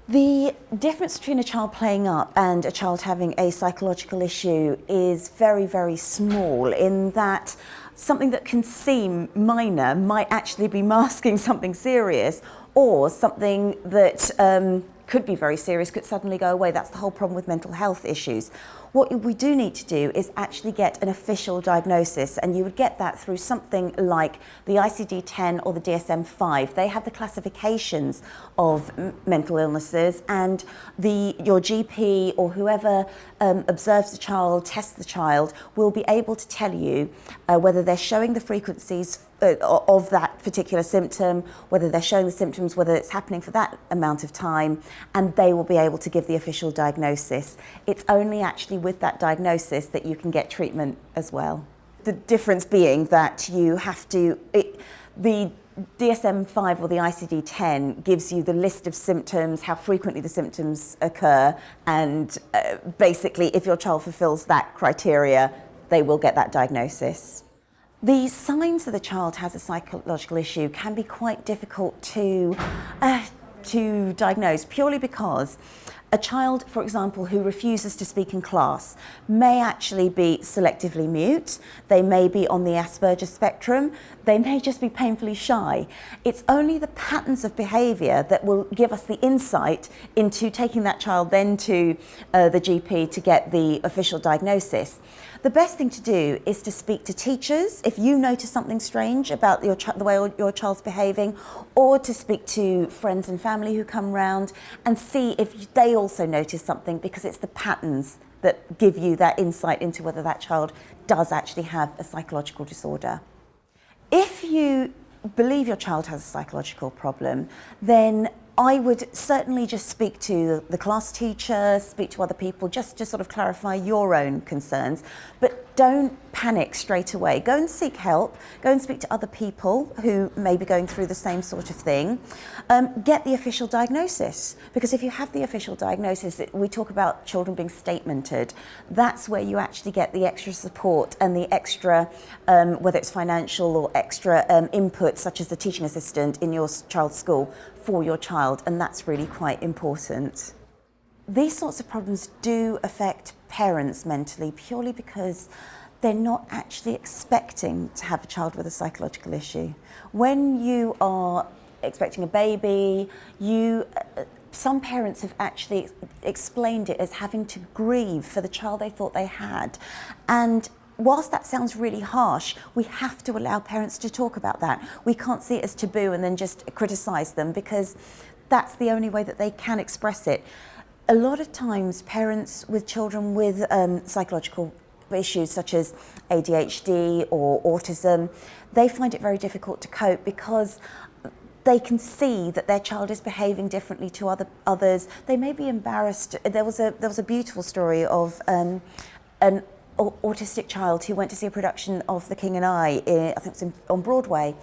The difference between a child playing up and a child having a psychological issue is very, very small, in that something that can seem minor might actually be masking something serious, or something that could be very serious could suddenly go away. That's the whole problem with mental health issues. What we do need to do is actually get an official diagnosis, and you would get that through something like the ICD-10 or the DSM-5. They have the classifications of mental illnesses, and your GP or whoever observes the child, tests the child, will be able to tell you whether they're showing the frequencies of that particular symptom, whether they're showing the symptoms, whether it's happening for that amount of time, and they will be able to give the official diagnosis. It's only actually with that diagnosis that you can get treatment as well. The difference being that you have to, the DSM-5 or the ICD-10 gives you the list of symptoms, how frequently the symptoms occur, and basically if your child fulfills that criteria, they will get that diagnosis. The signs that the child has a psychological issue can be quite difficult to diagnose, purely because a child, for example, who refuses to speak in class may actually be selectively mute. They may be on the Asperger's spectrum. They may just be painfully shy. It's only the patterns of behaviour that will give us the insight into taking that child then to the GP to get the official diagnosis. The best thing to do is to speak to teachers if you notice something strange about the way your child's behaving, or to speak to friends and family who come round and see if they also notice something, because it's the patterns that give you that insight into whether that child does actually have a psychological disorder. If you believe your child has a psychological problem, then I would certainly just speak to the class teacher, speak to other people, just to sort of clarify your own concerns. But don't panic straight away. Go and seek help. Go and speak to other people who may be going through the same sort of thing. Get the official diagnosis, because if you have the official diagnosis, we talk about children being statemented. That's where you actually get the extra support and the extra, whether it's financial or extra input, such as the teaching assistant in your child's school, for your child, and that's really quite important. These sorts of problems do affect parents mentally, purely because they're not actually expecting to have a child with a psychological issue. When you are expecting a baby, some parents have actually explained it as having to grieve for the child they thought they had. And whilst that sounds really harsh, we have to allow parents to talk about that. We can't see it as taboo and then just criticise them, because that's the only way that they can express it. A lot of times, parents with children with psychological issues such as ADHD or autism, they find it very difficult to cope, because they can see that their child is behaving differently to others. They may be embarrassed. There was a beautiful story of an autistic child who went to see a production of The King and I think it was on Broadway,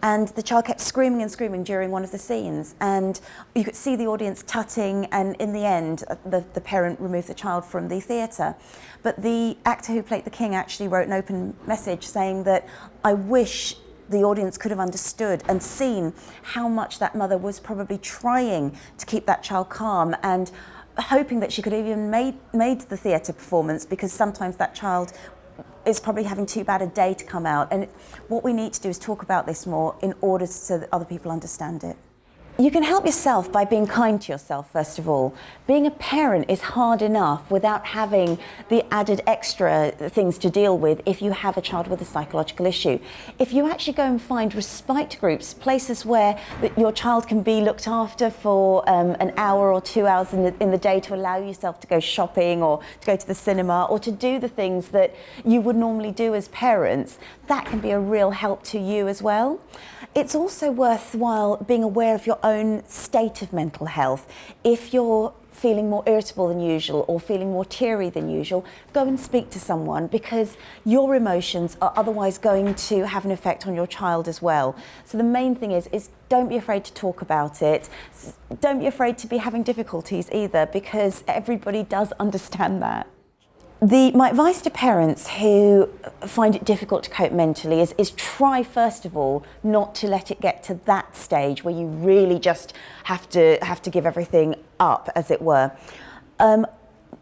and the child kept screaming and screaming during one of the scenes, and you could see the audience tutting, and in the end the parent removed the child from the theatre. But the actor who played the king actually wrote an open message saying that, I wish the audience could have understood and seen how much that mother was probably trying to keep that child calm, and hoping that she could have even made the theatre performance, because sometimes that child is probably having too bad a day to come out. And what we need to do is talk about this more in order so that other people understand it. You can help yourself by being kind to yourself, first of all. Being a parent is hard enough without having the added extra things to deal with if you have a child with a psychological issue. If you actually go and find respite groups, places where your child can be looked after for an hour or 2 hours in the day, to allow yourself to go shopping or to go to the cinema or to do the things that you would normally do as parents, that can be a real help to you as well. It's also worthwhile being aware of your own state of mental health. If you're feeling more irritable than usual or feeling more teary than usual, go and speak to someone, because your emotions are otherwise going to have an effect on your child as well. So the main thing is don't be afraid to talk about it. Don't be afraid to be having difficulties either, because everybody does understand that. My advice to parents who find it difficult to cope mentally is try, first of all, not to let it get to that stage where you really just have to give everything up, as it were.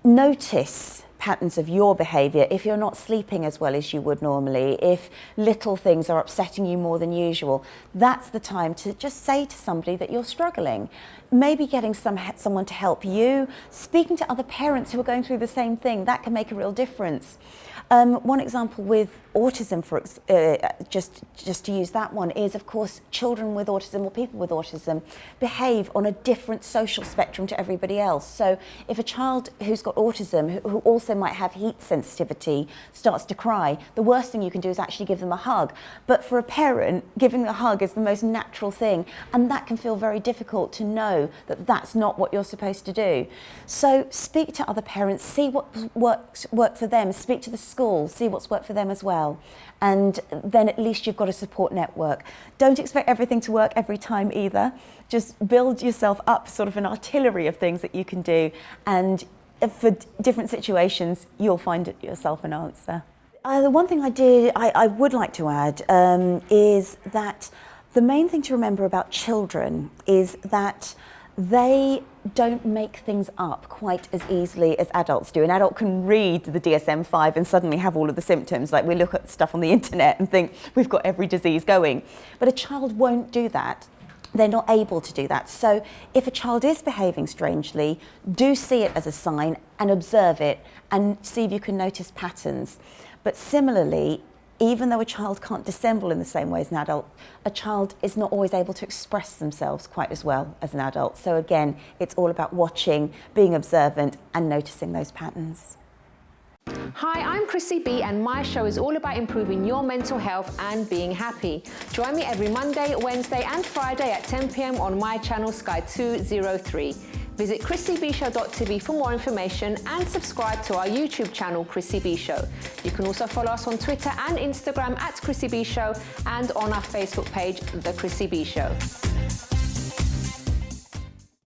Notice patterns of your behaviour. If you're not sleeping as well as you would normally, if little things are upsetting you more than usual, that's the time to just say to somebody that you're struggling. Maybe getting someone to help you, speaking to other parents who are going through the same thing, that can make a real difference. One example with autism, just to use that one, is of course children with autism or people with autism behave on a different social spectrum to everybody else. So if a child who's got autism, who also might have heat sensitivity, starts to cry, the worst thing you can do is actually give them a hug. But for a parent, giving a hug is the most natural thing, and that can feel very difficult to know that that's not what you're supposed to do. So speak to other parents, see what worked for them, speak to the school, see what's worked for them as well. And then at least you've got a support network. Don't expect everything to work every time either. Just build yourself up sort of an artillery of things that you can do, and for different situations you'll find yourself an answer. The one thing I would like to add is that the main thing to remember about children is that they don't make things up quite as easily as adults do. An adult can read the DSM-5 and suddenly have all of the symptoms, like we look at stuff on the internet and think we've got every disease going. But a child won't do that. They're not able to do that. So if a child is behaving strangely, do see it as a sign and observe it and see if you can notice patterns. But similarly, even though a child can't dissemble in the same way as an adult, a child is not always able to express themselves quite as well as an adult. So again, it's all about watching, being observant, and noticing those patterns. Hi, I'm Chrissy B, and my show is all about improving your mental health and being happy. Join me every Monday, Wednesday and Friday at 10 p.m. on my channel Sky 203. Visit chrissybshow.tv for more information and subscribe to our YouTube channel, Chrissy B Show. You can also follow us on Twitter and Instagram at Chrissy B Show, and on our Facebook page, The Chrissy B Show.